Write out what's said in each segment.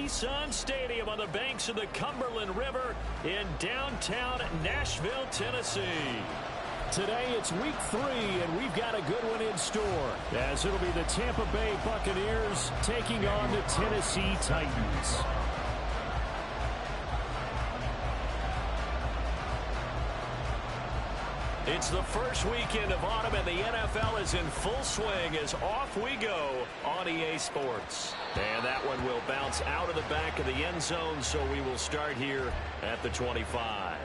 Nissan Stadium on the banks of the Cumberland River in downtown Nashville, Tennessee. Today it's week 3, and we've got a good one in store, as it'll be the Tampa Bay Buccaneers taking on the Tennessee Titans. It's the first weekend of autumn, and the NFL is in full swing as off we go on EA Sports. And that one will bounce out of the back of the end zone, so we will start here at the 25.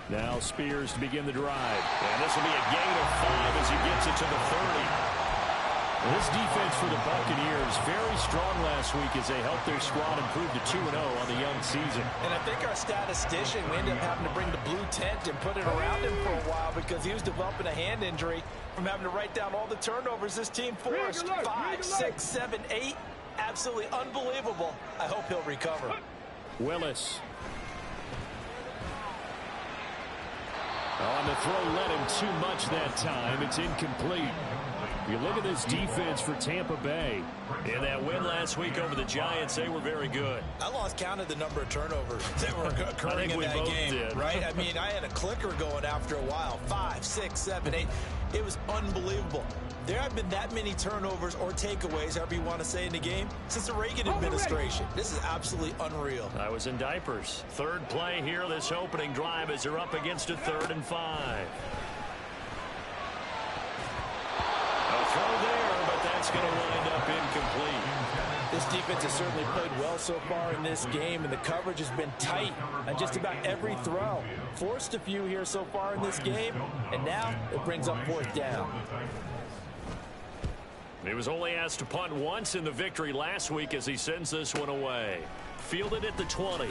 Now Spears to begin the drive. And this will be a gain of 5 as he gets it to the 30. This defense for the Buccaneers, very strong last week as they helped their squad improve to 2-0 on the young season. And I think our statistician, we ended up having to bring the blue tent and put it around him for a while because he was developing a hand injury from having to write down all the turnovers this team forced. 5, 6, 7, 8. Absolutely unbelievable. I hope he'll recover. Willis. On the throw, led him too much that time. It's incomplete. You look at this defense for Tampa Bay. In that win last week over the Giants, they were very good. I lost count of the number of turnovers that were occurring in that game. Right? I mean, I had a clicker going after a while. 5, 6, 7, 8. It was unbelievable. There have been that many turnovers or takeaways, however you want to say, in the game since the Reagan administration. This is absolutely unreal. I was in diapers. Third play here, this opening drive, as they're up against a 3rd and 5. A throw there, but that's going to wind up incomplete. This defense has certainly played well so far in this game, and the coverage has been tight on just about every throw. Forced a few here so far in this game, and now it brings up 4th down. He was only asked to punt once in the victory last week as he sends this one away. Fielded at the 20.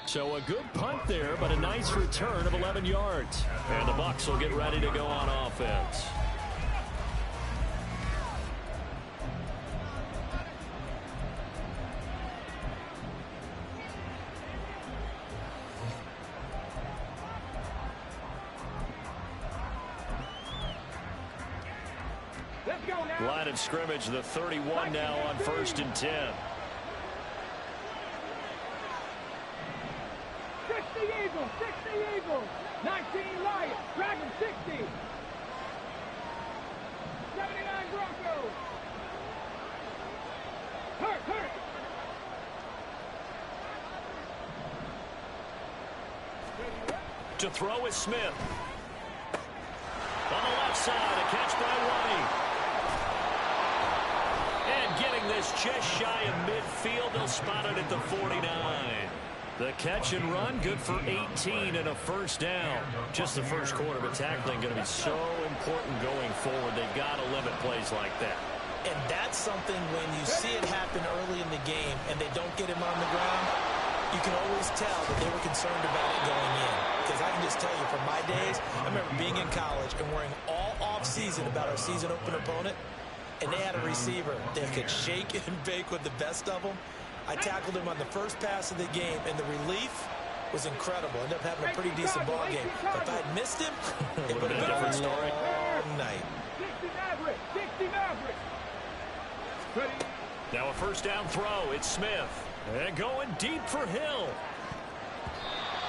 So a good punt there, but a nice return of 11 yards. And the Bucs will get ready to go on offense. Line of scrimmage, the 31 now on 1st and 10. 60 Eagles, 60 Eagles, 19 Lions, Dragon 60. 79 Broncos. Hurt. To throw is Smith. On the left side, a catch by White. And getting this just shy of midfield, they'll spot it at the 49. The catch and run, good for 18 and a 1st down. Just the first quarter, but tackling going to be so important going forward. They've got to limit plays like that. And that's something when you see it happen early in the game and they don't get him on the ground, you can always tell that they were concerned about it going in. Because I can just tell you, from my days, I remember being in college and worrying all off-season about our season open opponent, and they had a receiver that could shake and bake with the best of them. I tackled him on the first pass of the game, and the relief was incredible. Ended up having a pretty decent ball game. But if I had missed him, it would have been a different story all night. 60 Maverick. Now a 1st down throw. It's Smith. And going deep for Hill.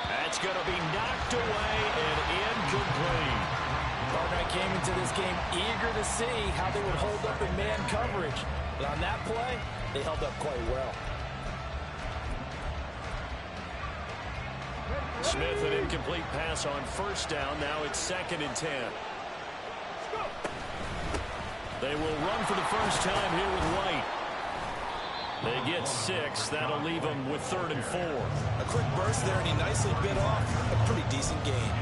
That's going to be knocked away and incomplete. Barnett came into this game eager to see how they would hold up in man coverage. But on that play, they held up quite well. Smith, an incomplete pass on 1st down. Now it's 2nd and 10. They will run for the first time here with White. They get 6. That'll leave them with 3rd and 4. A quick burst there, and he nicely bit off a pretty decent gain.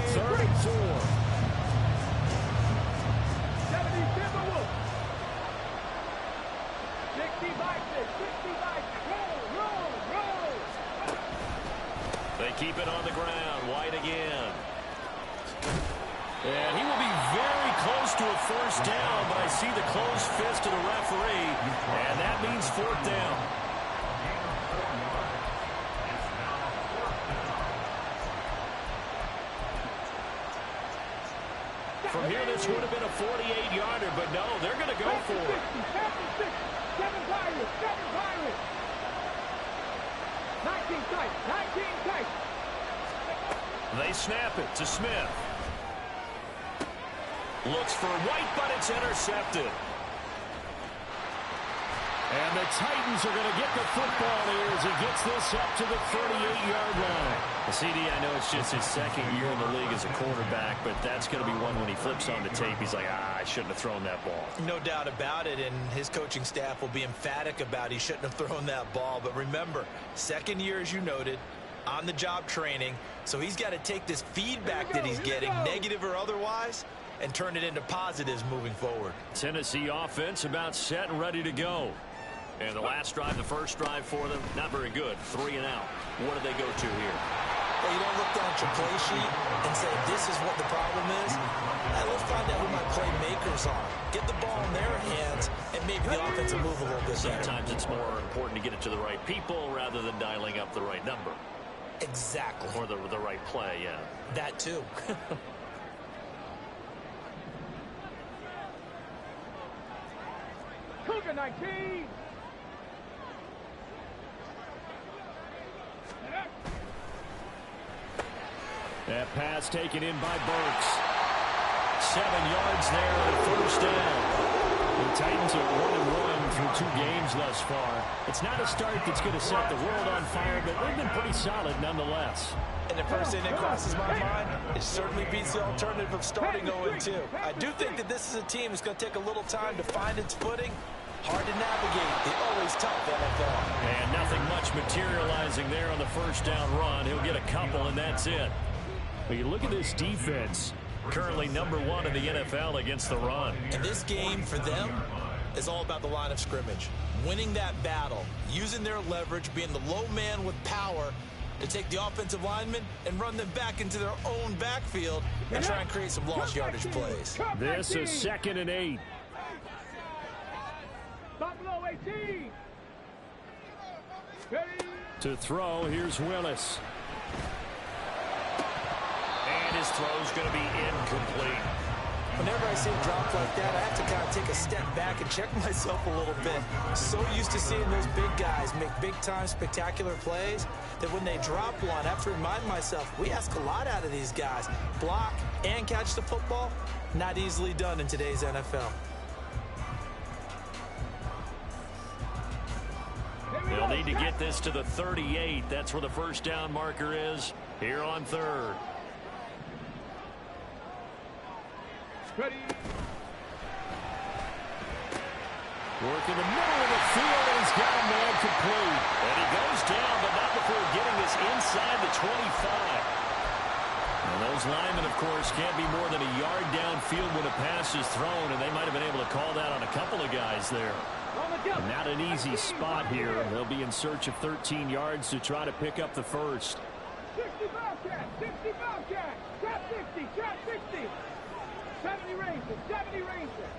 Third and 4. 70 Timberwolves. 60 Vikings, 60 Vikings. Roll. keep it on the ground. White again. And he will be very close to a first down, but I see the closed fist of the referee, and that means fourth down. From here, this would have been a 48-yarder, but no, they're going to go for it. 7 Pirates, 7 Pirates. 19 tight, 19 tight. They snap it to Smith. Looks for White, but it's intercepted. And the Titans are going to get the football here as he gets this up to the 38-yard line. CD, I know it's just his second year in the league as a quarterback, but that's going to be one when he flips on the tape. He's like, I shouldn't have thrown that ball. No doubt about it, and his coaching staff will be emphatic about he shouldn't have thrown that ball. But remember, second year, as you noted, on-the-job training, so he's got to take this feedback that he's getting, negative or otherwise, and turn it into positives moving forward. Tennessee offense about set and ready to go. And the last drive, the first drive for them, not very good. 3 and out. What do they go to here? Well, you don't look down at your play sheet and say, this is what the problem is. Now, let's find out who my playmakers are. Get the ball in their hands, and maybe the offense will move a little bit better. Sometimes it's more important to get it to the right people rather than dialing up the right number. Exactly. Or the right play, yeah. That, too. Cougar 19. That pass taken in by Burks. 7 yards there on the first down. The Titans are 1-1 through 2 games thus far. It's not a start that's going to set the world on fire, but they've been pretty solid nonetheless. And the first thing that crosses my mind, it certainly beats the alternative of starting 0-2. I do think that this is a team that's going to take a little time to find its footing. Hard to navigate. The always tough NFL. And nothing much materializing there on the first down run. He'll get a couple, and that's it. But you look at this defense, currently #1 in the NFL against the run. And this game for them is all about the line of scrimmage. Winning that battle, using their leverage, being the low man with power to take the offensive linemen and run them back into their own backfield and try and create some lost yardage plays. This is 2nd and 8. Buffalo 18. Ready. To throw, here's Willis. And his throw's going to be incomplete. Whenever I see a drop like that, I have to kind of take a step back and check myself a little bit. So used to seeing those big guys make big-time spectacular plays that when they drop one, I have to remind myself, we ask a lot out of these guys. Block and catch the football, not easily done in today's NFL. They'll need to get this to the 38. That's where the first down marker is here on 3rd. Ready. Work in the middle of the field, and he's got a man complete. And he goes down, but not before getting this inside the 25. And those linemen, of course, can't be more than a yard downfield when a pass is thrown, and they might have been able to call that on a couple of guys there. Not an easy spot here. They'll be in search of 13 yards to try to pick up the first. 60 Bobcat, 60 Bobcat, trap 60, trap 60. 70 Rangers, 70 Rangers.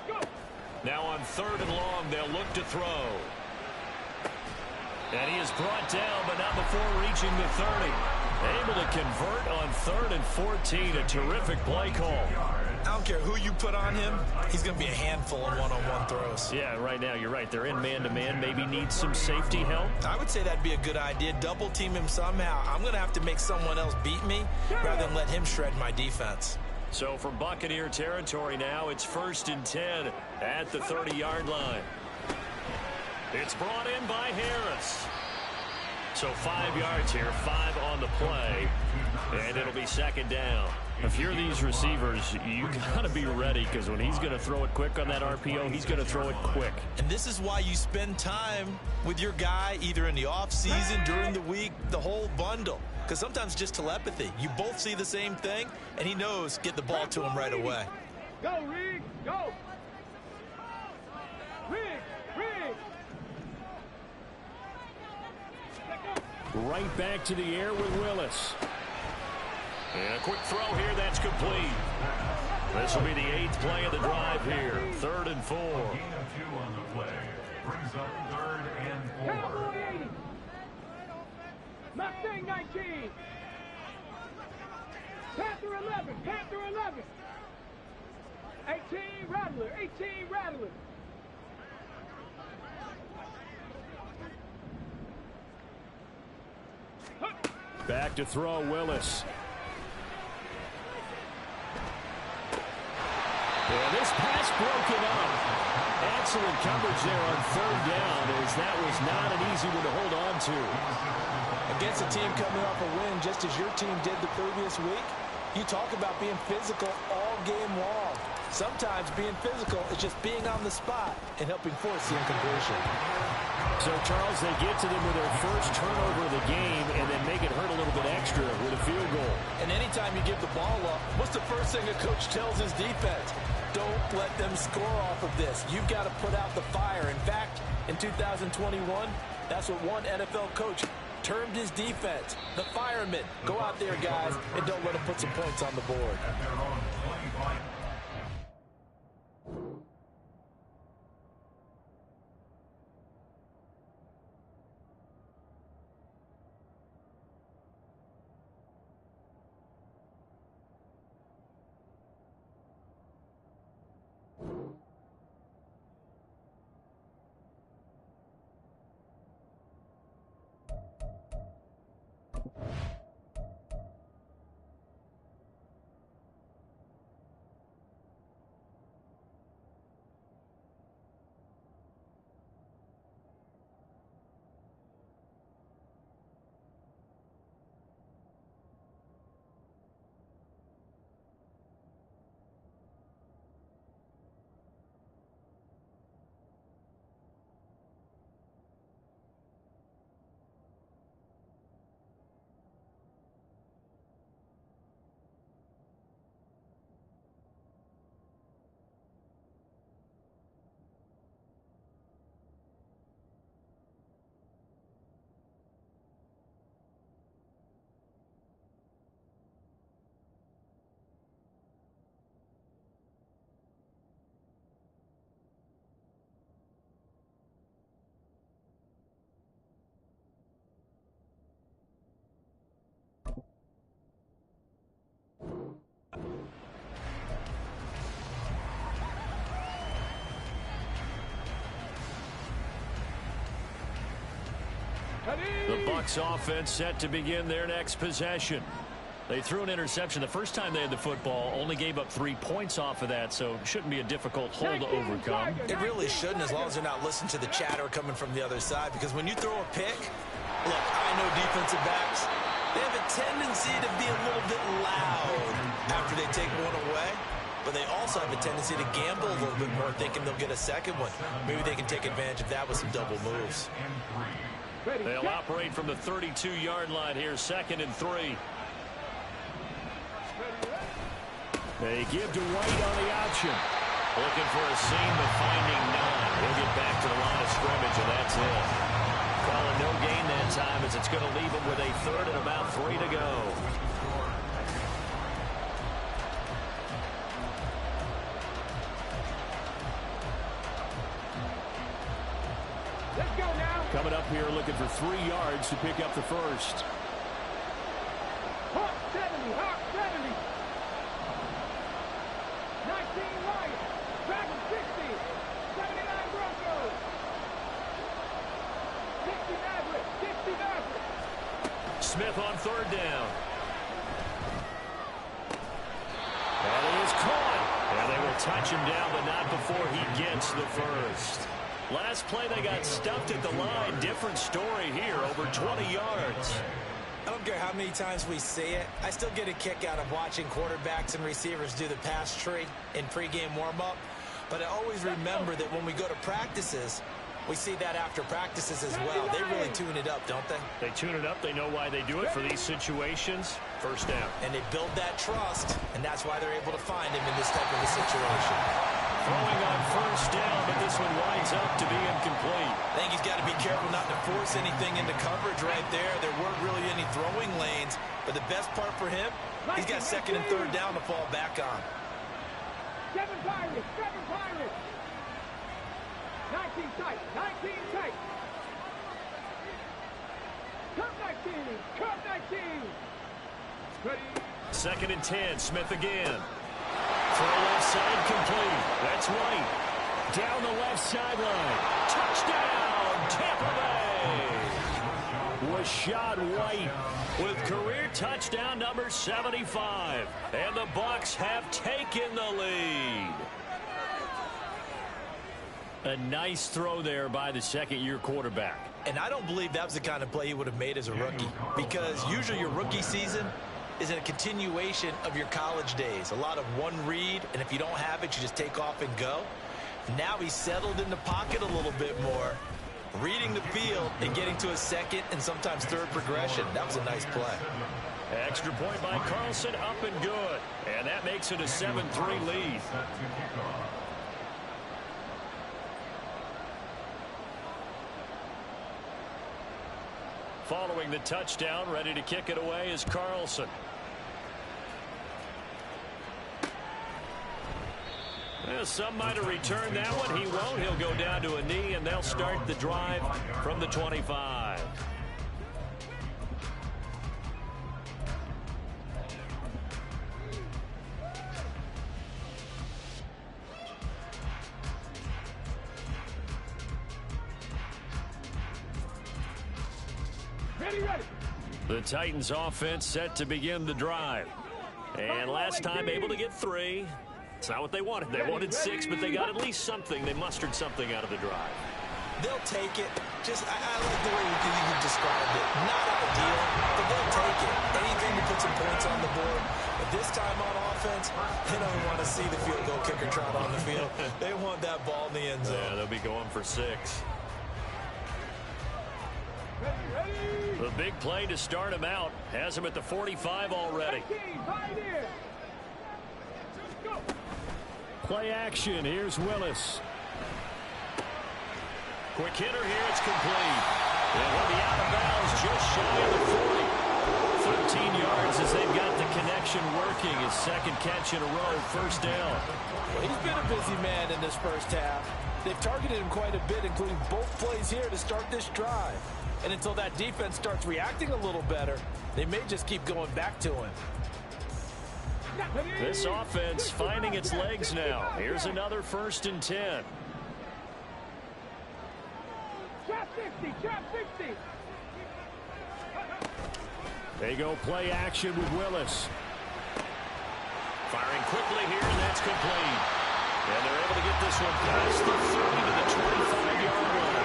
Go. Now on 3rd and long, they'll look to throw. And he is brought down, but not before reaching the 30. Able to convert on 3rd and 14. A terrific play call. I don't care who you put on him, he's going to be a handful in one-on-one throws. Yeah, right now, you're right. They're in man-to-man. Maybe need some safety help. I would say that'd be a good idea. Double team him somehow. I'm going to have to make someone else beat me rather than let him shred my defense. So from Buccaneer territory now, it's 1st and 10 at the 30-yard line. It's brought in by Harris. So 5 yards here, 5 on the play, and it'll be 2nd down. If you're these receivers, you got to be ready, because when he's going to throw it quick on that RPO, he's going to throw it quick. And this is why you spend time with your guy either in the offseason, during the week, the whole bundle. Because sometimes just telepathy. You both see the same thing, and he knows get the ball to him right away. Go, Riggs, go. Riggs, Riggs. Right back to the air with Willis. And a quick throw here, that's complete. This will be the 8th play of the drive here. 3rd and 4. Gain of 2 on the play. Brings up 3rd and 4. Cowboy 80. Mustang 19. Panther 11. Panther 11. 18 Rattler. 18 Rattler. Back to throw, Willis. And this pass broken up. Excellent coverage there on 3rd down, as that was not an easy one to hold on to. Against a team coming off a win, just as your team did the previous week, you talk about being physical all game long. Sometimes being physical is just being on the spot and helping force the incompletion. So, Charles, they get to them with their first turnover of the game and then make it hurt a little bit extra with a field goal. And anytime you give the ball up, what's the first thing a coach tells his defense? Don't let them score off of this. You've got to put out the fire. In fact, in 2021, that's what one NFL coach termed his defense, the firemen. Go out there, guys, and don't let them put some points on the board. At their own 25. The Bucs offense set to begin their next possession. They threw an interception the first time they had the football, only gave up 3 points off of that, so it shouldn't be a difficult hole to overcome. It really shouldn't, as long as they're not listening to the chatter coming from the other side, because when you throw a pick, look, I know defensive backs, they have a tendency to be a little bit loud after they take one away, but they also have a tendency to gamble a little bit more, thinking they'll get a second one. Maybe they can take advantage of that with some double moves. They'll operate from the 32-yard line here, 2nd and 3. They give to White on the option. Looking for a seam, but finding none. He'll get back to the line of scrimmage, and that's it. Calling no gain that time, as it's going to leave him with a 3rd and about 3 to go. Let's go now. Coming up here looking for 3 yards to pick up the first. Hawk 70, Hawk 70. 19 Lions, Dragon 60, 79 Broncos. 60 Maverick, 60 Maverick. Smith on 3rd down. And it is caught. And they will touch him down, but not before he gets the first. Last play, they got stuffed at the line. Different story here, over 20 yards. I don't care how many times we see it. I still get a kick out of watching quarterbacks and receivers do the pass tree in pregame warm-up. But I always remember that when we go to practices, we see that after practices as well. They really tune it up, don't they? They tune it up. They know why they do it for these situations. First down. And they build that trust, and that's why they're able to find him in this type of a situation. Throwing on first down, but this one winds up to be incomplete. I think he's got to be careful not to force anything into coverage right there. They're throwing lanes, but the best part for him, he's got second and third down to fall back on. 7 Pirates, 7 Pirates. 19 tight, 19 tight. Cup 19, Cup 19. Ready. Second and 10, Smith again. Throw left side complete. That's White. Down the left sideline. Touchdown, Tampa Bay. Rashad White with career touchdown number 75. And the Bucs have taken the lead. A nice throw there by the second-year quarterback. And I don't believe that was the kind of play he would have made as a rookie, because usually your rookie season is a continuation of your college days. A lot of one read, and if you don't have it, you just take off and go. Now he's settled in the pocket a little bit more, reading the field and getting to a second and sometimes third progression. That was a nice play. Extra point by Carlson, up and good. And that makes it a 7-3 lead. Following the touchdown, ready to kick it away is Carlson. Well, some might have returned that one. He won't. He'll go down to a knee, and they'll start the drive from the 25. Ready. The Titans offense set to begin the drive. And last time able to get 3. It's not what they wanted. They wanted 6, but they got at least something. They mustered something out of the drive. They'll take it. Just, I like the way you described it. Not ideal, but they'll take it. Anything to put some points on the board. But this time on offense, they don't want to see the field goal kicker trot on the field. They want that ball in the end zone. Yeah, they'll be going for 6. Ready. The big play to start him out has him at the 45 already. 19, Pioneer. Go. Play action. Here's Willis. Quick hitter here. It's complete. And he'll be out of bounds just shy of the 40. 13 yards as they've got the connection working. His second catch in a row. First down. Well, he's been a busy man in this first half. They've targeted him quite a bit, including both plays here to start this drive. And until that defense starts reacting a little better, they may just keep going back to him. This offense finding its legs now. Here's another 1st and 10. Trap 50, trap 50. They go play action with Willis. Firing quickly here, and that's complete. And they're able to get this one past the 30 to the 25-yard line.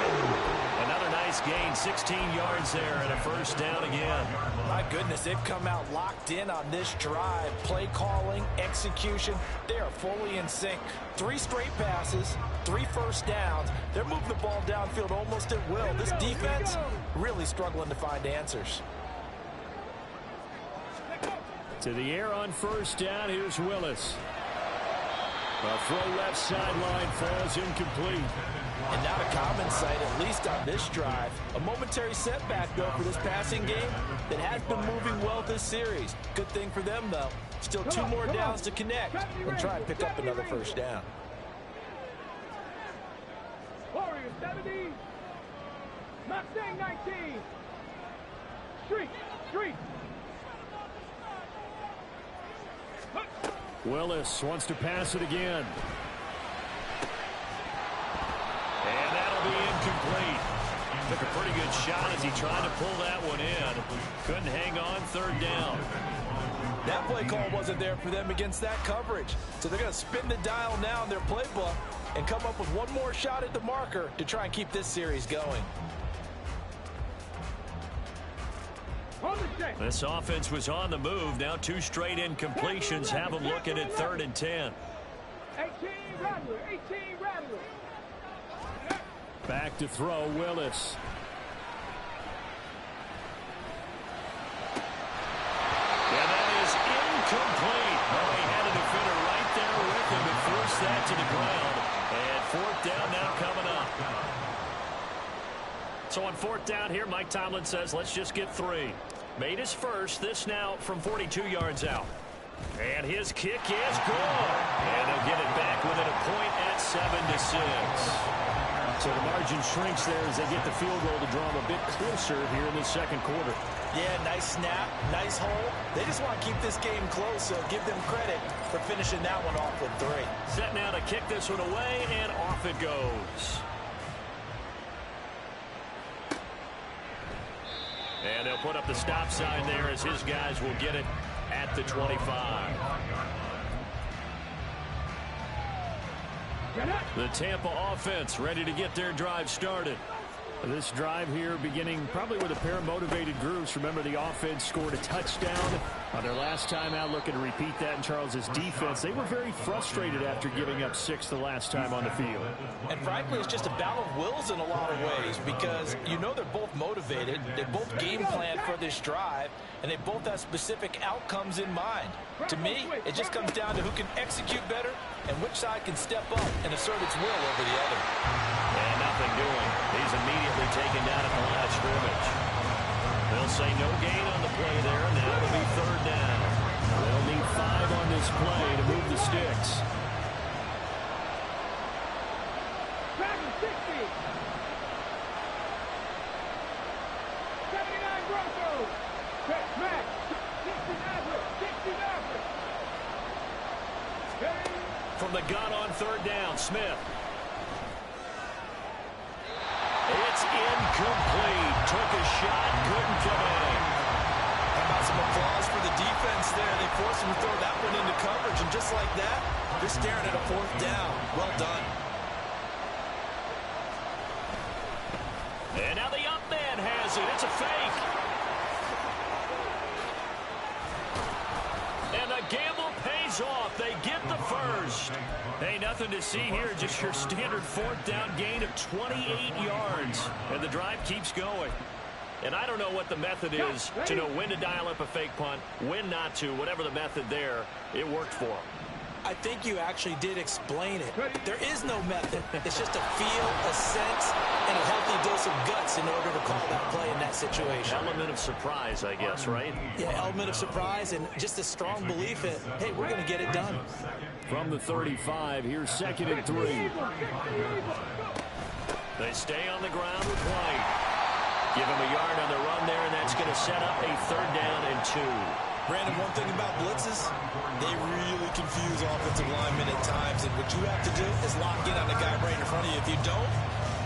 Another nice gain, 16 yards there, and a first down again. My goodness, they've come out locked in on this drive. Play calling, execution, they are fully in sync. 3 straight passes, 3 first downs. They're moving the ball downfield almost at will. This defense really struggling to find answers. To the air on first down, here's Willis. A throw left sideline falls incomplete. And not a common sight, at least on this drive. A momentary setback, though, for this passing game that has been moving well this series. Good thing for them, though. Still 2 more downs to connect and try and pick up another first down. Warriors 70. Mustang 19. Street. Willis wants to pass it again. And that'll be incomplete. Took a pretty good shot as he tried to pull that one in. Couldn't hang on, 3rd down. That play call wasn't there for them against that coverage. So they're going to spin the dial now in their playbook and come up with one more shot at the marker to try and keep this series going. This offense was on the move. Now 2 straight incompletions have them looking at 3rd and 10. 18 Rattler. Back to throw, Willis. And that is incomplete. Oh, he had a defender right there with him to force that to the ground. And 4th down now coming up. So on 4th down here, Mike Tomlin says, let's just get 3. Made his first. This now from 42 yards out. And his kick is good. And they'll get it back within a point at 7-6. So the margin shrinks there as they get the field goal to draw them a bit closer here in the second quarter. Yeah, nice snap, nice hole. They just want to keep this game close, so give them credit for finishing that one off with 3. Set now to kick this one away, and off it goes. And they'll put up the stop sign there as his guys will get it at the 25. The Tampa offense ready to get their drive started. This drive here beginning probably with a pair of motivated groups. Remember, the offense scored a touchdown on their last time out. Looking to repeat that in Charles's defense. They were very frustrated after giving up 6 the last time on the field. And frankly, it's just a battle of wills in a lot of ways because you know they're both motivated. They both game plan for this drive, and they both have specific outcomes in mind. To me, it just comes down to who can execute better and which side can step up and assert its will over the other. And nothing doing. He's immediately taken down at the line of scrimmage. They'll say no gain on the play there. Now it'll be 3rd down. They'll need 5 on this play to move the sticks. Dragon 60. 79 Broncos. Check back. 60 Mavericks. From the gun on 3rd down, Smith. It's incomplete. Took a shot, couldn't come in. How about some applause for the defense there? They forced him to throw that one into coverage, and just like that, they're staring at a 4th down. Well done. And now the up man has it. It's a fake. And the gamble pays off. They get the first. Hey, nothing to see here. Just your standard 4th down gain of 28 yards. And the drive keeps going. And I don't know what the method is to know when to dial up a fake punt, when not to. Whatever the method there, it worked for them. I think you actually did explain it. There is no method. It's just a feel, a sense, and a healthy dose of guts in order to call that play in that situation. Element of surprise, I guess, right? Yeah, element of surprise and just a strong belief that, hey, we're going to get it done. From the 35, here's 2nd and 3. They stay on the ground with White. Give him a yard on the run there, and that's going to set up a 3rd down and 2. Brandon, one thing about blitzes, they really confuse offensive linemen at times, and what you have to do is lock in on the guy right in front of you. If you don't,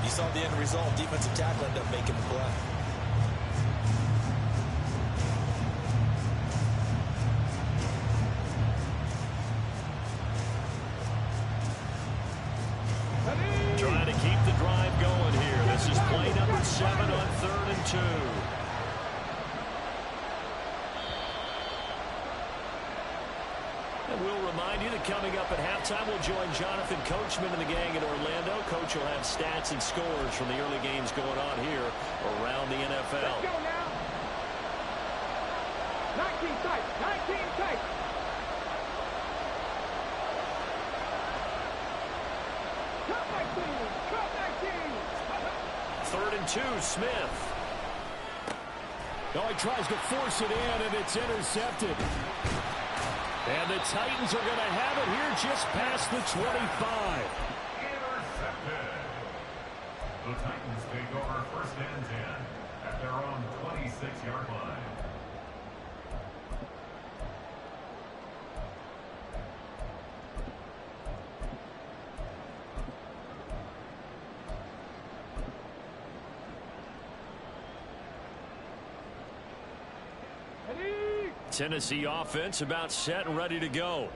you saw the end result. Defensive tackle ended up making the play. Trying to keep the drive going here. This is play number 7 on 3rd and 2. And we'll remind you that coming up at halftime, we'll join Jonathan Coachman and the gang in Orlando. Coach will have stats and scores from the early games going on here around the NFL. Let's go now. 19 tight. 19 tight. Cut 19. Cut 19. 3rd and 2, Smith. Oh, he tries to force it in, and it's intercepted. And the Titans are going to have it here just past the 25. Intercepted. The Titans take over 1st and 10 at their own 26-yard line. Tennessee offense about set and ready to go.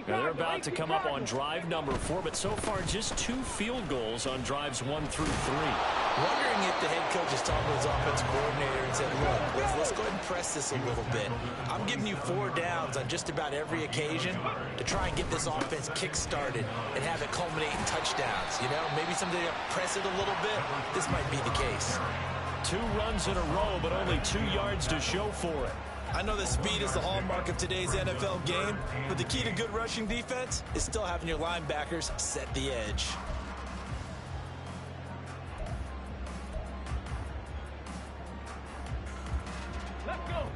Now they're about to come up on drive number 4, but so far just 2 field goals on drives 1 through 3. Wondering if the head coach is talking to his offensive coordinator and said, look, let's go ahead and press this a little bit. I'm giving you 4 downs on just about every occasion to try and get this offense kick-started and have it culminate in touchdowns. You know, maybe something to press it a little bit. This might be the case. 2 runs in a row, but only 2 yards to show for it. I know that speed is the hallmark of today's NFL game, but the key to good rushing defense is still having your linebackers set the edge. Let's go.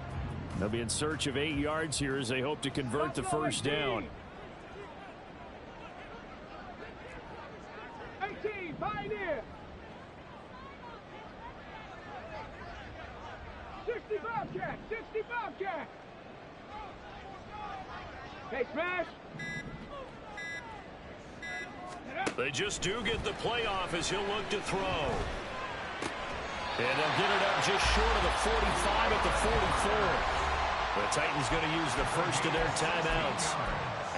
They'll be in search of 8 yards here as they hope to convert the first down. 18, Pioneer. 60 Bobcat, 60 Bobcat. Hey, smash. They just do get the playoff as he'll look to throw. And they'll get it up just short of the 45 at the 44. The Titans going to use the first of their timeouts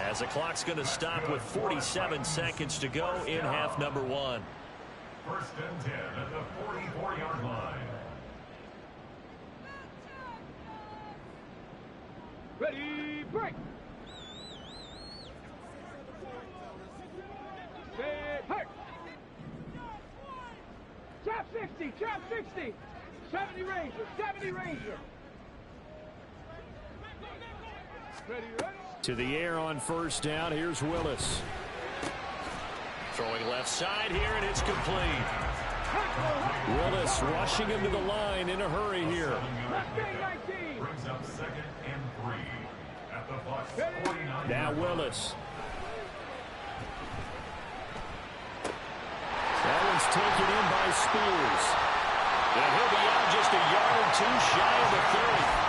as the clock's going to stop with 47 seconds to go in half number 1. First and 10 at the 44-yard line. Ready, break. Set, hurt. Chop 60, chop 60. 70 Ranger, 70 Ranger. Ready, ready. To the air on first down. Here's Willis. Throwing left side here, and it's complete. Willis rushing him to the line in a hurry here. Brings up 2nd and 3 at the Bucs 49. Now Willis. That one's taken in by Spears. And he'll be out just a yard or two shy of the 30.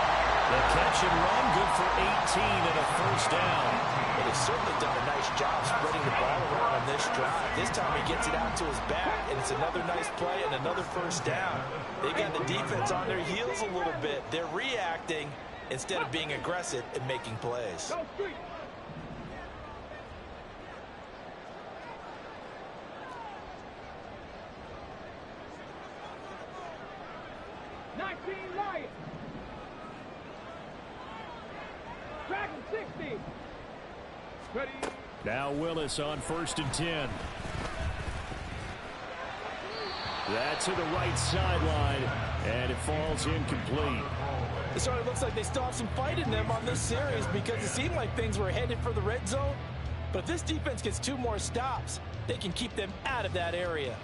The catch and run, good for 18 and a first down. But he's certainly done a nice job spreading the ball around on this drive. This time he gets it out to his back, and it's another nice play and another first down. They got the defense on their heels a little bit. They're reacting instead of being aggressive and making plays. Go street. Lions. Dragon 60. Ready. Now Willis on 1st and 10. That's to the right sideline, and it falls incomplete. It sort of looks like they still have some fight in them on this series because it seemed like things were headed for the red zone. But if this defense gets 2 more stops, they can keep them out of that area.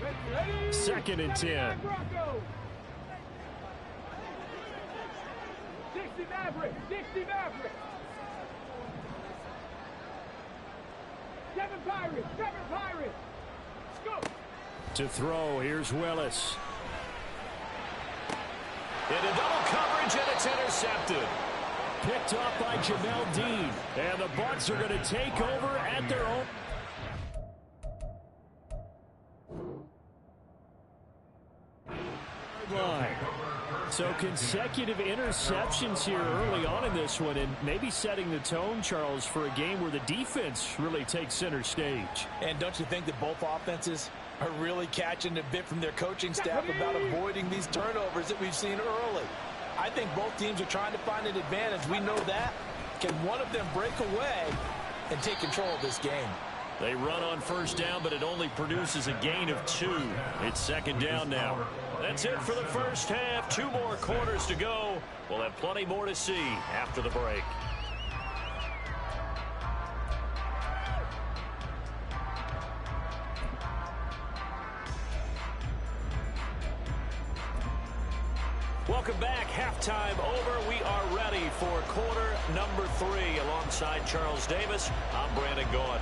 Ready. 2nd and 10. 60 Maverick. 60 Maverick. 7 Pirates. 7 Pirates. Let's go. To throw, here's Willis. Into double coverage, and it's intercepted. Picked up by Jamel Dean. And the Bucs are going to take over at their own line. So consecutive interceptions here early on in this one, and maybe setting the tone, Charles, for a game where the defense really takes center stage. And don't you think that both offenses are really catching a bit from their coaching staff about avoiding these turnovers that we've seen early? I think both teams are trying to find an advantage. We know that. Can one of them break away and take control of this game? They run on first down, but it only produces a gain of 2. It's 2nd down now. That's it for the first half. 2 more quarters to go. We'll have plenty more to see after the break. Welcome back. Halftime over. We are ready for quarter number 3. Alongside Charles Davis, I'm Brandon Gordon.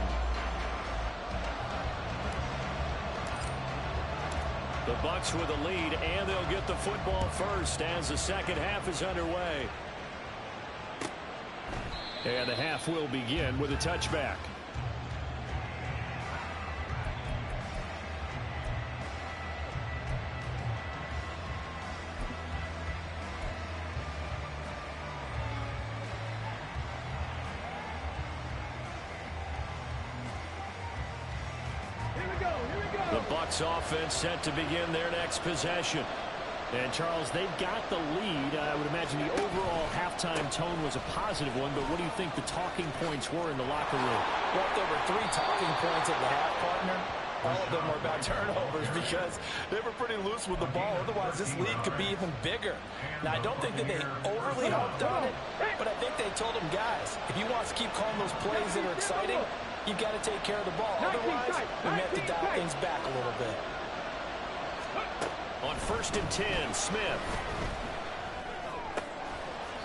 The Bucs with a lead, and they'll get the football first as the second half is underway. And the half will begin with a touchback. Offense set to begin their next possession. And Charles, they've got the lead. I would imagine the overall halftime tone was a positive one, but what do you think the talking points were in the locker room? Well, there were 3 talking points at the half, partner. All of them were about turnovers because they were pretty loose with the ball. Otherwise, this lead could be even bigger. Now, I don't think that they overly harped on it, but I think they told them, guys, if you want to keep calling those plays that are exciting, you've got to take care of the ball. Otherwise, we have to dial things back a little bit. On 1st and 10, Smith.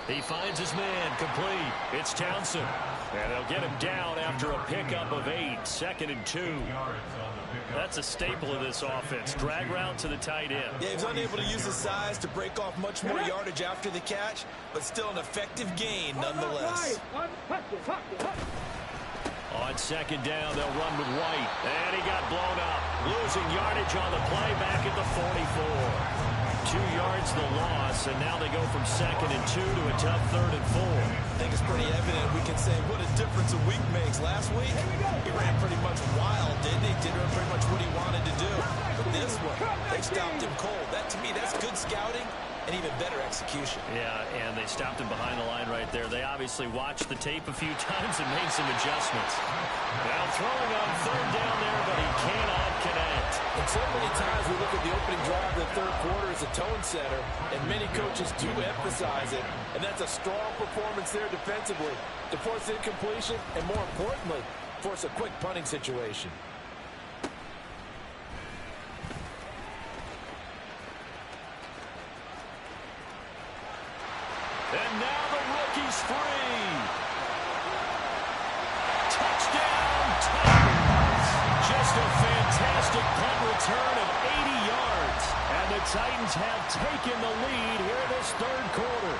He finds his man, complete. It's Townsend. And they'll get him down after a pickup of 8, 2nd and 2. That's a staple of this offense. Drag route to the tight end. Yeah, he was unable to use his size to break off much more yardage after the catch, but still an effective gain nonetheless. On 2nd down, they'll run with White. And he got blown up. Losing yardage on the play back at the 44. 2 yards the loss, and now they go from 2nd and 2 to a tough 3rd and 4. I think it's pretty evident. We can say what a difference a week makes. Last week, he ran pretty much wild, didn't he? Did pretty much what he wanted to do. But this one, they stopped him cold. That, to me, that's good scouting and even better execution. Yeah, and they stopped him behind the line right there. They obviously watched the tape a few times and made some adjustments. Now throwing on 3rd down there, but he cannot connect. And so many times we look at the opening drive of the 3rd quarter as a tone setter, and many coaches do emphasize it, and that's a strong performance there defensively to force incompletion and, more importantly, force a quick punting situation. And now the rookie's free. Touchdown, Titans. Just a fantastic punt return of 80 yards. And the Titans have taken the lead here in this 3rd quarter.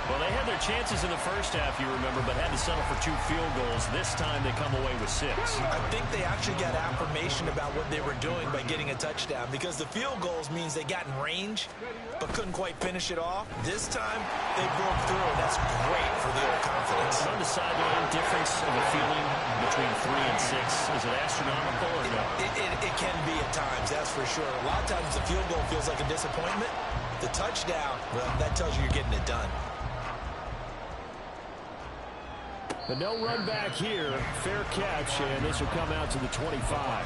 Well, they had their chances in the first half, you remember, but had to settle for 2 field goals. This time they come away with 6. I think they actually got affirmation about what they were doing by getting a touchdown, because the field goals means they got in range but couldn't quite finish it off. This time they broke through, and that's great for the old confidence. On the sideline, difference of a feeling between 3 and 6. Is it astronomical or no? It can be at times, that's for sure. A lot of times the field goal feels like a disappointment. The touchdown, well, that tells you you're getting it done. But no run back here. Fair catch, and this will come out to the 25.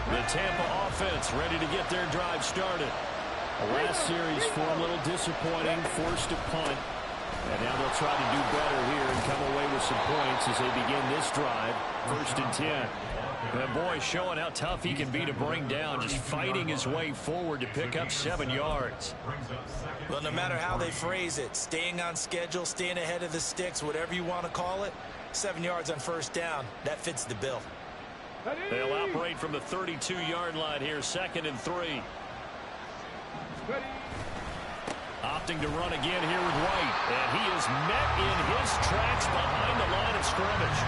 The Tampa offense ready to get their drive started. The last series for a little disappointing, forced to punt. And now they'll try to do better here and come away with some points as they begin this drive. 1st and 10. And boy, showing how tough he can be to bring down, just fighting his way forward to pick up 7 yards. Well, no matter how they phrase it, staying on schedule, staying ahead of the sticks, whatever you want to call it, 7 yards on 1st down, that fits the bill. They'll operate from the 32-yard line here, 2nd and 3. Opting to run again here with White. And he is met in his tracks behind the line of scrimmage.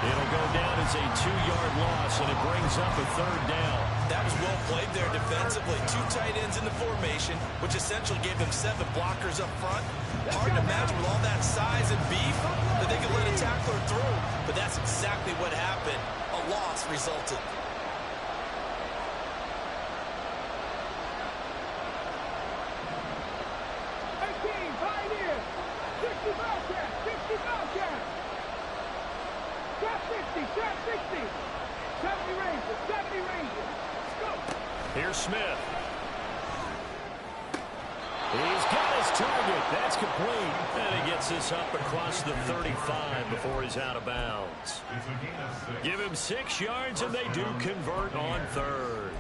It'll go down as a 2-yard loss, and it brings up a 3rd down. That was well played there defensively. 2 tight ends in the formation, which essentially gave them 7 blockers up front. Hard to imagine with all that size and beef that they could let a tackler through. But that's exactly what happened. A loss resulted. Here's Smith. He's got his target. That's complete. And he gets this up across the 35 before he's out of bounds. Give him 6 yards, and they do convert on 3rd.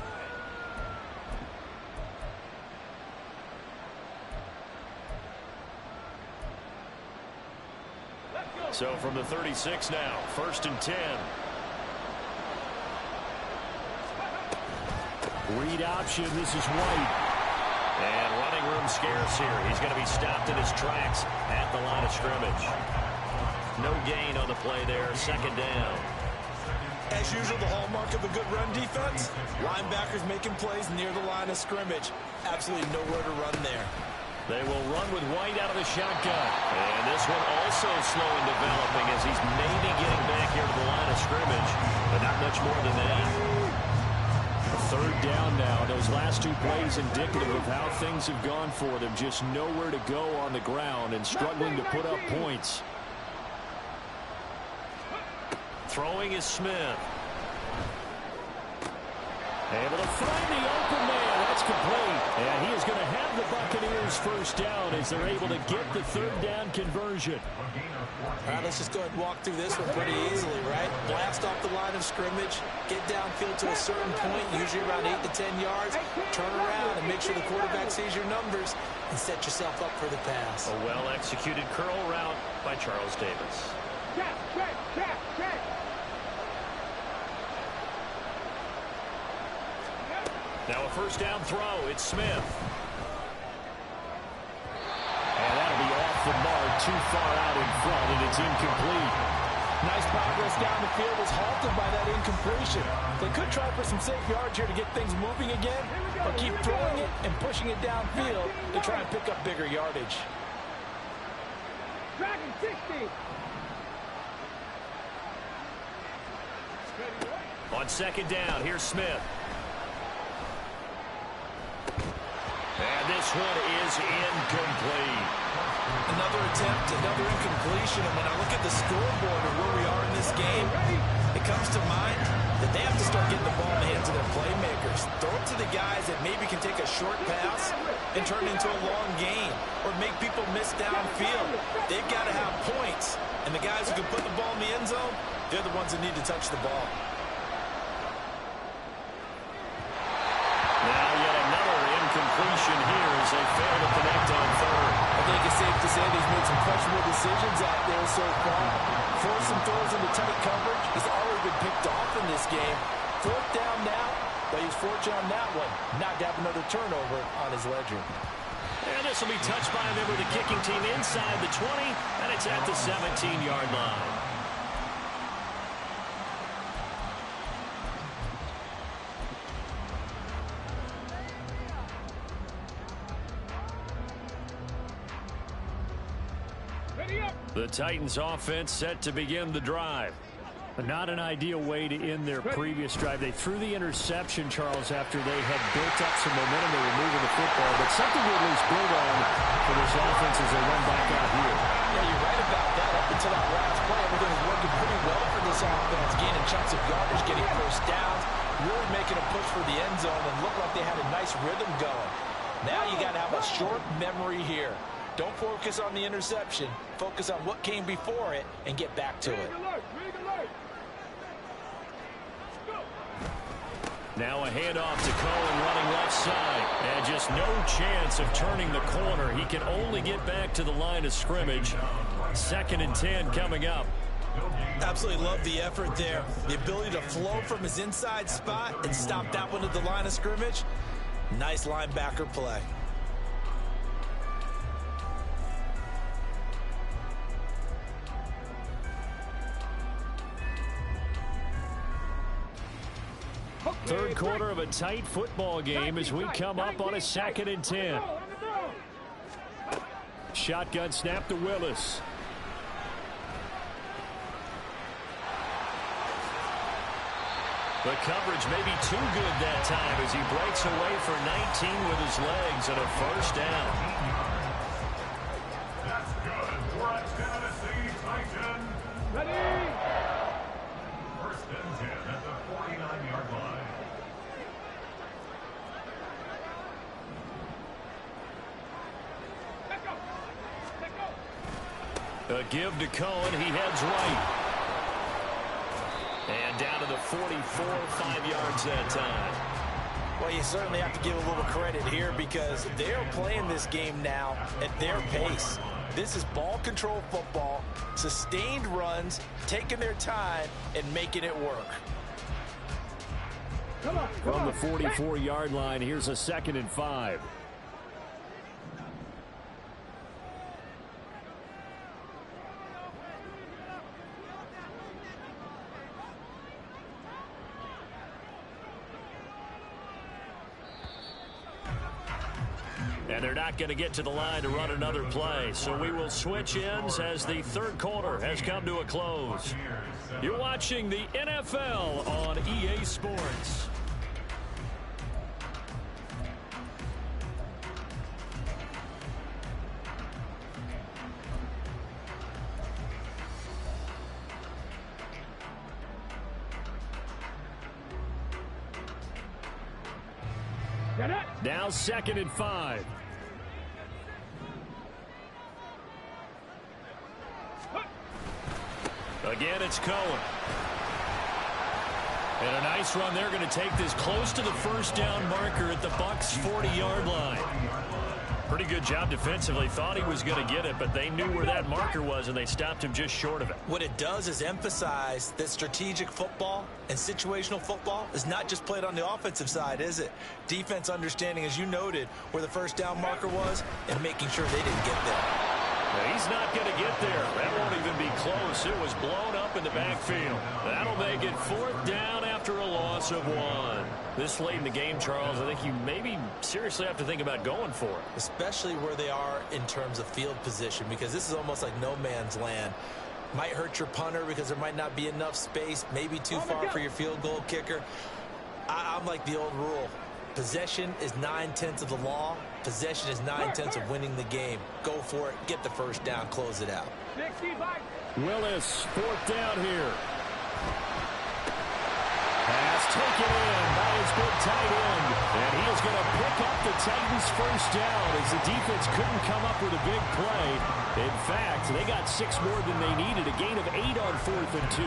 So from the 36 now, 1st and 10. Read option. This is White. And running room scarce here. He's going to be stopped in his tracks at the line of scrimmage. No gain on the play there. 2nd down. As usual, the hallmark of a good run defense, linebackers making plays near the line of scrimmage. Absolutely nowhere to run there. They will run with White out of the shotgun. And this one also slow in developing as he's maybe getting back here to the line of scrimmage, but not much more than that. 3rd down now. Those last 2 plays indicative of how things have gone for them. Just nowhere to go on the ground and struggling to put up points. Throwing is Smith. Able to find the open man. That's complete. And he is going to have the Buccaneers first down as they're able to get the third down conversion. All right, let's just go ahead and walk through this one pretty easily, right? Blast off the line of scrimmage, get downfield to a certain point, usually around 8 to 10 yards, turn around and make sure the quarterback sees your numbers and set yourself up for the pass. A well-executed curl route by Charles Davis. Check, check, check, check. Now a first down throw. It's Smith. And that'll be off the mark, too far out in front, and it's incomplete. Nice progress down the field was halted by that incompletion. They could try for some safe yards here to get things moving again, or keep throwing it and pushing it downfield to try and pick up bigger yardage. Dragon 60. On second down, here's Smith. And this one is incomplete. Another attempt, another incompletion, and when I look at the scoreboard and where we are in this game, it comes to mind that they have to start getting the ball in the hands of their playmakers. Throw it to the guys that maybe can take a short pass and turn it into a long gain or make people miss downfield. They've got to have points, and the guys who can put the ball in the end zone, they're the ones that need to touch the ball. Now yet another incompletion here as they fail to connect on third. I think it's safe to say he's made some questionable decisions out there so far. Forcing throws into tight coverage. He's already been picked off in this game. Fourth down now, but he's fortunate on that one. Not to have another turnover on his ledger. And this will be touched by a member of the kicking team inside the 20, and it's at the 17-yard line. The Titans offense set to begin the drive. Not an ideal way to end their previous drive. They threw the interception, Charles, after they had built up some momentum. They were moving the football, but something to at least build on for this offense as they run back out here. Yeah, you're right about that. Up until that last play, everything was working pretty well for this offense, gaining chunks of yardage, getting first downs, really making a push for the end zone, and looked like they had a nice rhythm going. Now you got to have a short memory here. Don't focus on the interception. Focus on what came before it and get back to it. Now a handoff to Cohen running left side. And just no chance of turning the corner. He can only get back to the line of scrimmage. 2nd and 10 coming up. Absolutely love the effort there. The ability to flow from his inside spot and stop that one at the line of scrimmage. Nice linebacker play. Third quarter of a tight football game as we come up on a 2nd and 10. Shotgun snap to Willis. The coverage may be too good that time as he breaks away for 19 with his legs and a first down. That's good for a Tennessee Titan. Ready? First and 10 at the 49-yard line. A give to Cohen. He heads right. And down to the 44, 5 yards that time. Well, you certainly have to give a little credit here because they're playing this game now at their pace. This is ball control football, sustained runs, taking their time, and making it work. From the 44-yard line, here's a 2nd and 5. And they're not going to get to the line to run another play. So we will switch ends as the third quarter has come to a close. You're watching the NFL on EA Sports. Now 2nd and 5. Again, it's Cohen. And a nice run. They're going to take this close to the first down marker at the Bucs' 40-yard line. Pretty good job defensively. Thought he was going to get it, but they knew where that marker was, and they stopped him just short of it. What it does is emphasize that strategic football and situational football is not just played on the offensive side, is it? Defense understanding, as you noted, where the first down marker was and making sure they didn't get there. He's not going to get there. That won't even be close. It was blown up in the backfield. That'll make it 4th down after a loss of 1. This late in the game, Charles, I think you maybe seriously have to think about going for it. Especially where they are in terms of field position, because this is almost like no man's land. Might hurt your punter because there might not be enough space, maybe too far for your field goal kicker. I'm like the old rule. Possession is 9/10 of the law. Possession is 9/10 of winning the game. Go for it. Get the first down. Close it out. Willis, 4th down here. Pass taken in by his big tight end. And he is going to pick up the Titans' first down as the defense couldn't come up with a big play. In fact, they got 6 more than they needed. A gain of 8 on 4th and 2.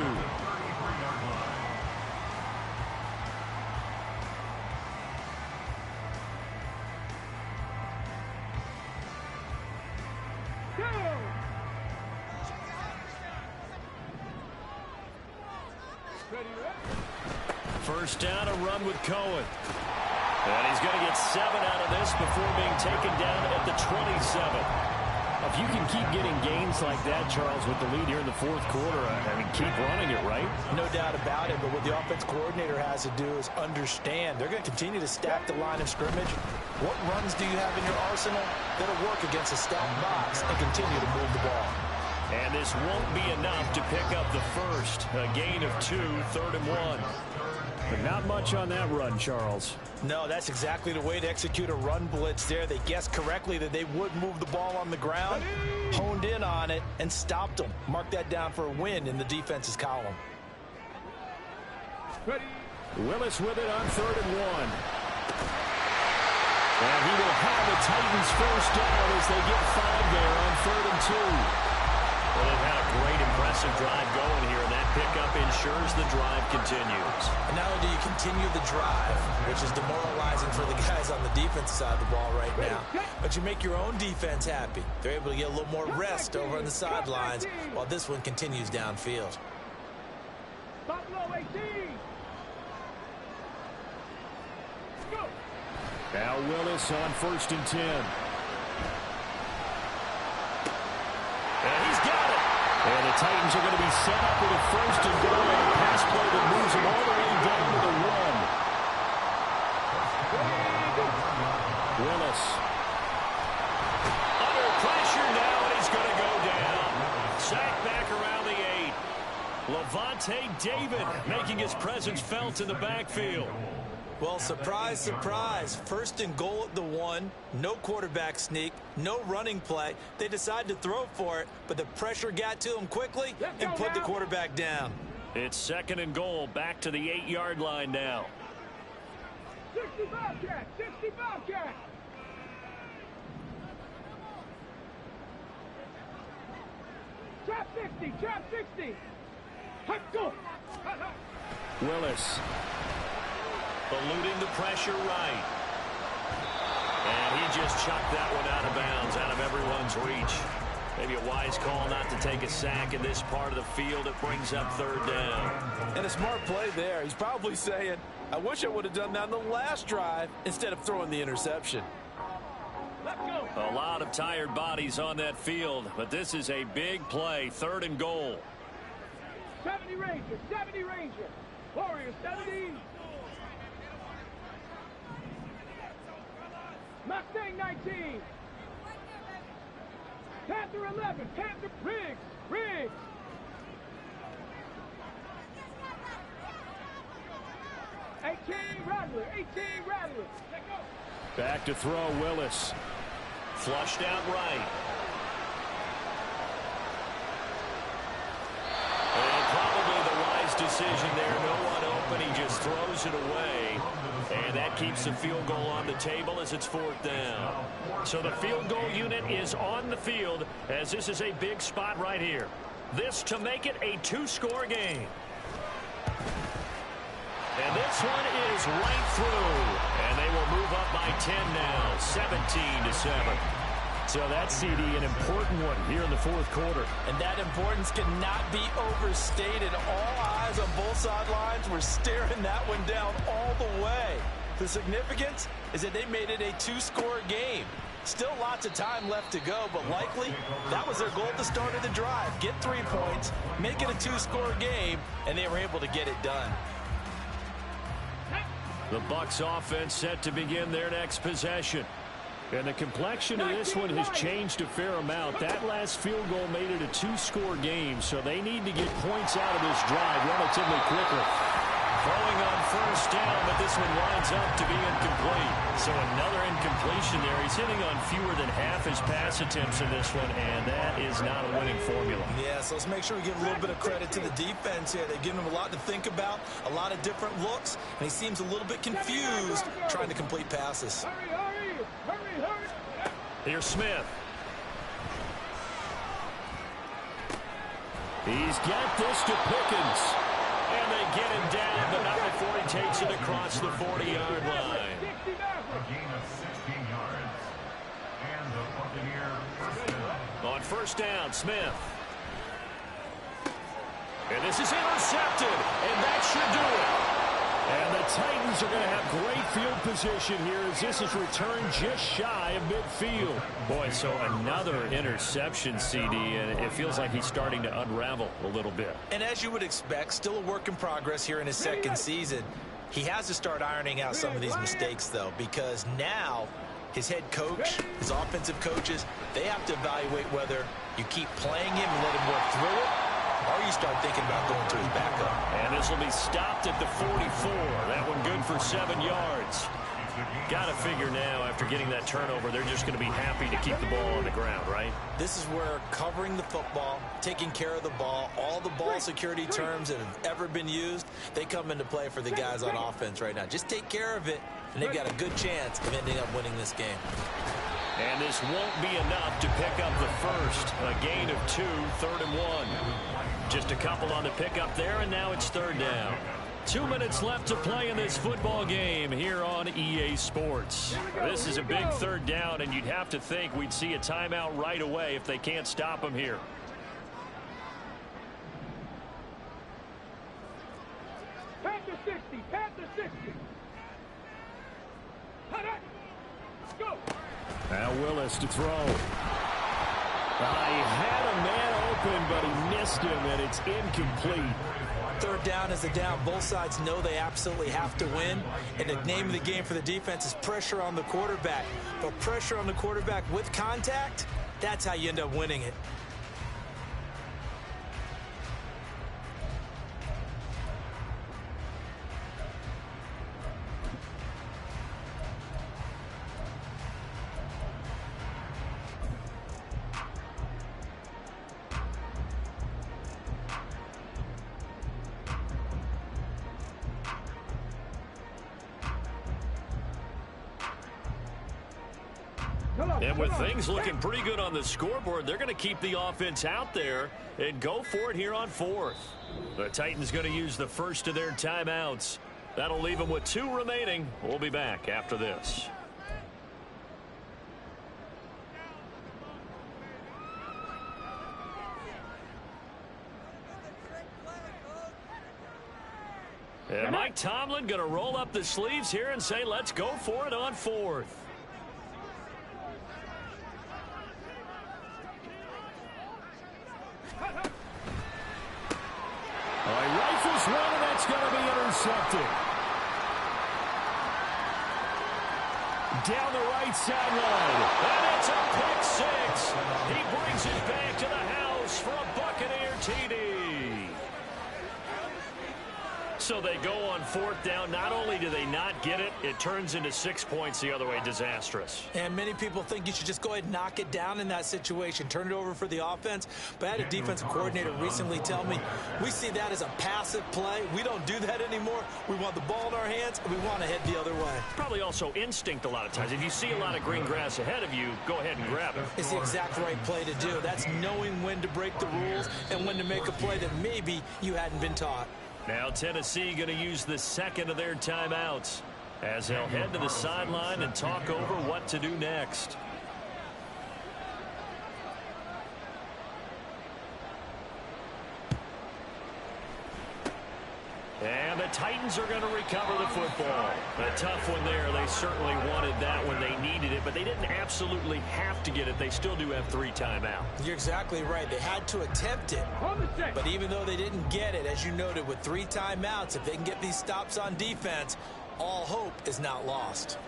First down, a run with Cohen. And he's going to get 7 out of this before being taken down at the 27. If you can keep getting gains like that, Charles, with the lead here in the 4th quarter, I mean, keep running it, right? No doubt about it, but what the offense coordinator has to do is understand. They're going to continue to stack the line of scrimmage. What runs do you have in your arsenal that'll work against a stacked box and continue to move the ball? And this won't be enough to pick up the first. A gain of 2, 3rd and 1. But not much on that run, Charles. No, that's exactly the way to execute a run blitz there. They guessed correctly that they would move the ball on the ground, honed in on it, and stopped them. Mark that down for a win in the defense's column. Willis with it on 3rd and 1. And he will have the Titans first down as they get 5 there on 3rd and 2. Well, they've had a great, impressive drive going here, and that pickup ensures the drive continues. And not only do you continue the drive, which is demoralizing for the guys on the defensive side of the ball right now, but you make your own defense happy. They're able to get a little more rest over on the sidelines while this one continues downfield. Now Willis on 1st and 10. And he's got it. And the Titans are going to be set up with a 1st and goal on a pass play that moves them all the way down to the 1. Willis. Under pressure now, and he's going to go down. Sacked back around the 8. Levante David making his presence felt in the backfield. Well, surprise, surprise. 1st and goal at the 1. No quarterback sneak. No running play. They decided to throw for it, but the pressure got to them quickly and put the quarterback down. It's 2nd and goal. Back to the 8-yard line now. 60 Bobcat! 60 Bobcat! Trap 60! Trap 60! Let's go! Willis. Eluding the pressure right. And he just chucked that one out of bounds, out of everyone's reach. Maybe a wise call not to take a sack in this part of the field. It brings up 3rd down. And a smart play there. He's probably saying, I wish I would have done that on the last drive instead of throwing the interception. Let's go! A lot of tired bodies on that field, but this is a big play. 3rd and goal. 70 Rangers! 70 Rangers! Warriors 70! Mustang 19. Panther 11. Panther Riggs. Riggs. Rattler. 18 Rattler. Back to throw, Willis. Flushed out right. And probably the wise decision there. No one open. open. He just throws it away. And that keeps the field goal on the table as it's 4th down. So the field goal unit is on the field as this is a big spot right here. This to make it a 2-score game. And this one is right through. And they will move up by 10 now, 17-7. So that's, CD, an important one here in the 4th quarter. And that importance cannot be overstated. All eyes on both sidelines were staring that one down all the way. The significance is that they made it a 2-score game. Still lots of time left to go, but likely that was their goal at the start of the drive. Get 3 points, make it a 2-score game, and they were able to get it done. The Bucs offense set to begin their next possession. And the complexion of this one has changed a fair amount. That last field goal made it a 2-score game, so they need to get points out of this drive relatively quickly. Throwing on 1st down, but this one winds up to be incomplete. So another incompletion there. He's hitting on fewer than half his pass attempts in this one, and that is not a winning formula. Yeah, so let's make sure we give a little bit of credit to the defense here. They've given him a lot to think about, a lot of different looks, and he seems a little bit confused trying to complete passes. Here's Smith. He's got this to Pickens. And they get him down, but not before he takes it across the 40-yard line. A gain of 16 yards. And the Buccaneer 1st down. On 1st down, Smith. And this is intercepted, and that should do it. And the Titans are going to have great field position here as this is returned just shy of midfield. Boy, so another interception, CD, and it feels like he's starting to unravel a little bit. And as you would expect, still a work in progress here in his 2nd season. He has to start ironing out some of these mistakes, though, because now his head coach, his offensive coaches, they have to evaluate whether you keep playing him and let him work through it, or you start thinking about going to his backup. And this will be stopped at the 44. That one good for 7 yards. Got to figure now, after getting that turnover, they're just going to be happy to keep the ball on the ground, right? This is where covering the football, taking care of the ball, all the ball security terms that have ever been used, they come into play for the guys on offense right now. Just take care of it, and they've got a good chance of ending up winning this game. And this won't be enough to pick up the first. A gain of 2, 3rd and 1. Just a couple on the pickup there, and now it's 3rd down. 2 minutes left to play in this football game here on EA Sports. This is a big 3rd down, and you'd have to think we'd see a timeout right away if they can't stop him here. Panther 60, Panther 60. Go. Now Willis to throw. He had a man open, but he missed him, and it's incomplete. 3rd down is a down. Both sides know they absolutely have to win. And the name of the game for the defense is pressure on the quarterback. But pressure on the quarterback with contact, that's how you end up winning it. And with things looking pretty good on the scoreboard, they're going to keep the offense out there and go for it here on 4th. The Titans going to use the first of their timeouts. That'll leave them with 2 remaining. We'll be back after this. And Mike Tomlin going to roll up the sleeves here and say, let's go for it on 4th. He rifles one, and that's going to be intercepted. Down the right sideline. And it's a pick 6. He brings it back to the house for a Buccaneer TD. So they go on fourth down. Not only do they not get it, it turns into 6 points the other way. Disastrous. And many people think you should just go ahead and knock it down in that situation. Turn it over for the offense. But I had a defensive coordinator recently tell me, we see that as a passive play. We don't do that anymore. We want the ball in our hands, and we want to head the other way. Probably also instinct a lot of times. If you see a lot of green grass ahead of you, go ahead and grab it. It's the exact right play to do. That's knowing when to break the rules and when to make a play that maybe you hadn't been taught. Now Tennessee going to use the second of their timeouts as they'll head to the sideline and talk over what to do next. And the Titans are going to recover the football. A tough one there. They certainly wanted that when they needed it, but they didn't absolutely have to get it. They still do have 3 timeouts. You're exactly right. They had to attempt it. But even though they didn't get it, as you noted, with 3 timeouts, if they can get these stops on defense, all hope is not lost.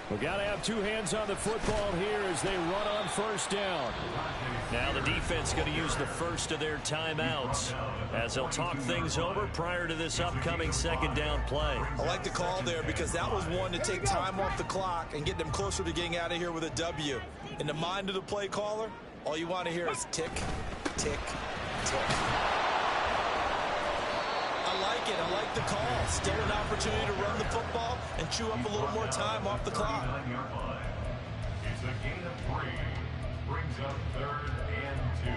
We've got to have 2 hands on the football here as they run on first down. Now the defense going to use the first of their timeouts as they'll talk things over prior to this upcoming second down play. I like the call there because that was one to take time off the clock and get them closer to getting out of here with a W. In the mind of the play caller, all you want to hear is tick, tick, tick. I like it. I like the call. Still an opportunity to run the football and chew up a little more time off the clock. It's a gain of 3. Brings up 3rd and 2.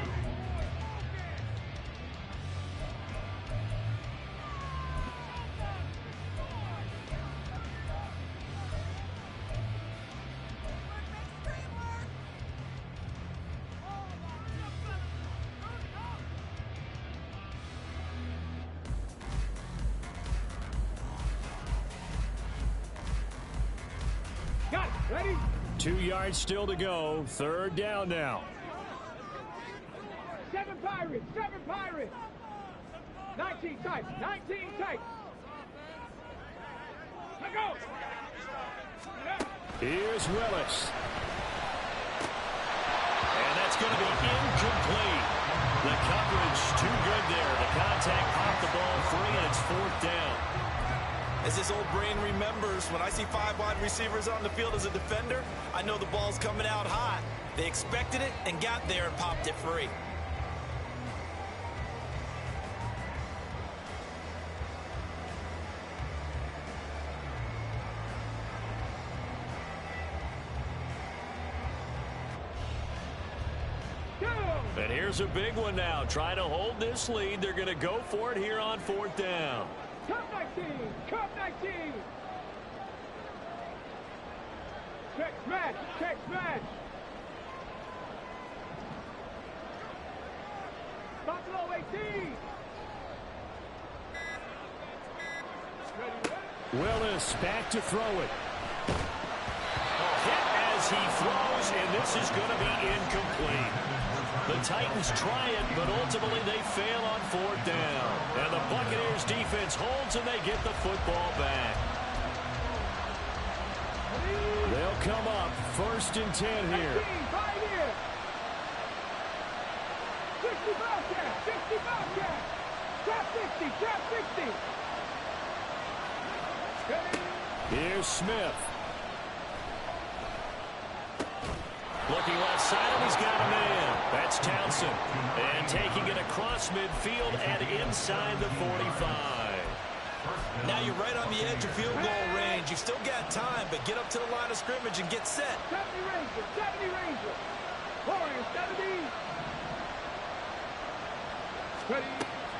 Got it. Ready? 2 yards still to go. 3rd down now. 7 Pirates. 7 Pirates. 19 tight. 19 tight. Let go. Here's Willis. And that's going to be incomplete. The coverage too good there. The contact popped the ball free, and it's 4th down. As this old brain remembers, when I see 5 wide receivers on the field as a defender, I know the ball's coming out hot. They expected it and got there and popped it free. And here's a big one now. Trying to hold this lead. They're going to go for it here on 4th down. Cup 19. Cup 19. Check smash. Check smash. Buffalo 18. Willis back to throw it. Hit as he throws, and this is going to be incomplete. The Titans try it, but ultimately they fail on 4th down. And the Buccaneers defense holds, and they get the football back. They'll come up 1st and 10 here. 5 here. 60 Bobcat. 60 Bobcat. Trap 60. Trap 60. Here's Smith. Looking left side, and he's got a man. That's Townsend. And taking it across midfield and inside the 45. Now you're right on the edge of field goal range. You've still got time, but get up to the line of scrimmage and get set. 70 Rangers. 70 Rangers. Warriors 70. Ready.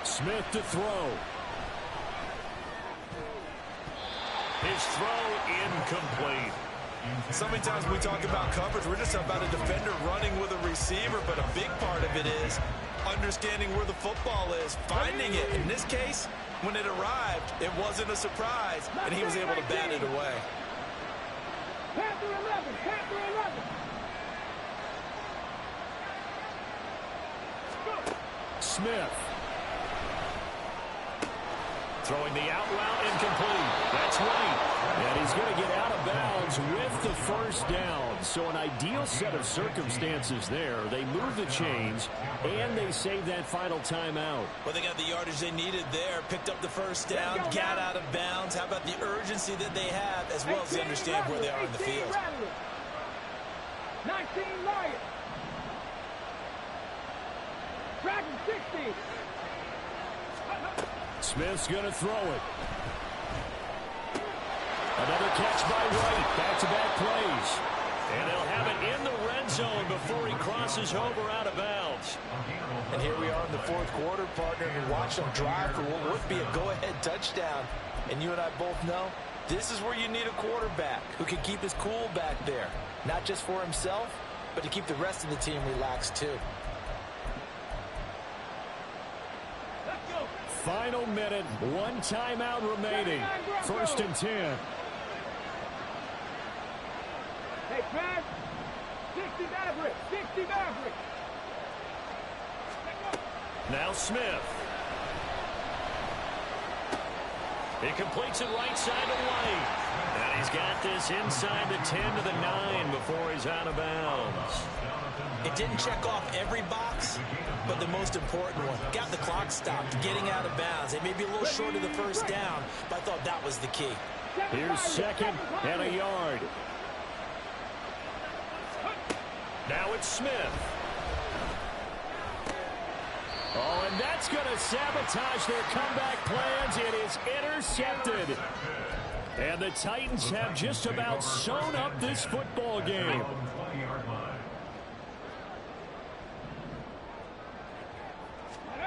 Smith to throw. His throw incomplete. So many times we talk about coverage, we're just about a defender running with a receiver, but a big part of it is understanding where the football is, finding it. In this case, when it arrived, it wasn't a surprise, and he was able to bat it away. Panther 11. Panther 11. Smith. Throwing the out route incomplete. That's right. And he's going to get out of bounds Buccaneers with the first down. So an ideal set of circumstances there. They move the chains, and they save that final timeout. Well, they got the yardage they needed there, picked up the first down, got out of bounds. How about the urgency that they have, as well as they understand where they are in the field? 19 Lions. Dragon 60. Smith's going to throw it. Another catch by White. Back-to-back plays. And they'll have it in the red zone before he crosses over out of bounds. And here we are in the fourth quarter, partner, and watch them drive for what would be a go-ahead touchdown. And you and I both know this is where you need a quarterback who can keep his cool back there. Not just for himself, but to keep the rest of the team relaxed too. Final minute, one timeout remaining. 1st and 10. Hey, Brad. 60 Maverick. 60 Maverick. Now Smith. He completes it right side to White. And he's got this inside the 10 to the 9 before he's out of bounds. It didn't check off every box, but the most important one. Got the clock stopped, getting out of bounds. They may be a little short of the first down, but I thought that was the key. Here's 2nd and a yard. Now it's Smith. Oh, and that's going to sabotage their comeback plans. It is intercepted. And the Titans have just about sewn up this football game.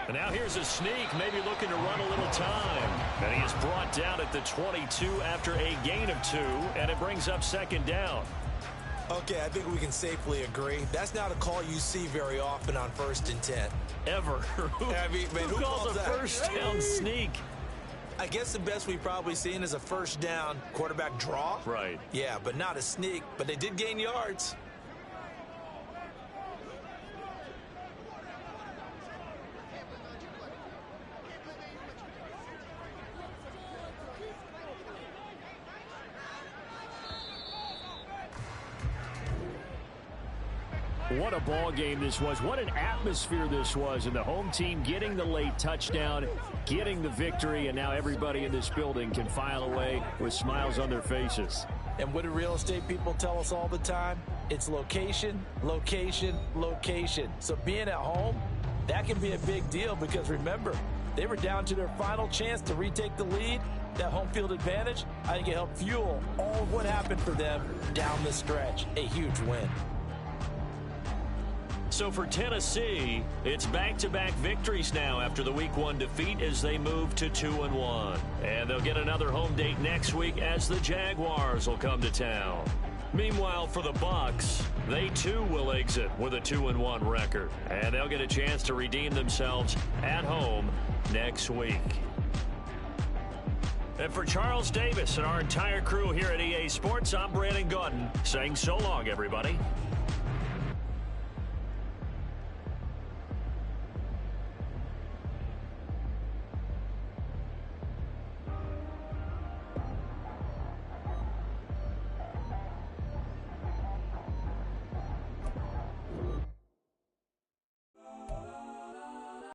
And now here's a sneak, maybe looking to run a little time. And he is brought down at the 22 after a gain of 2, and it brings up 2nd down. Okay, I think we can safely agree. That's not a call you see very often on 1st and 10. Ever. I mean, man, who calls a that? first down sneak? I guess the best we've probably seen is a first down quarterback draw. Right. Yeah, but not a sneak. But they did gain yards. What a ball game this was. What an atmosphere this was. And the home team getting the late touchdown, getting the victory, and now everybody in this building can file away with smiles on their faces. And what do real estate people tell us all the time? It's location, location, location. So being at home, that can be a big deal because remember, they were down to their final chance to retake the lead. That home field advantage, I think it helped fuel all of what happened for them down the stretch. A huge win. So for Tennessee, it's back-to-back victories now after the Week 1 defeat as they move to 2-1. And they'll get another home date next week as the Jaguars will come to town. Meanwhile, for the Bucs, they too will exit with a 2-1 record. And they'll get a chance to redeem themselves at home next week. And for Charles Davis and our entire crew here at EA Sports, I'm Brandon Gaudin saying so long, everybody.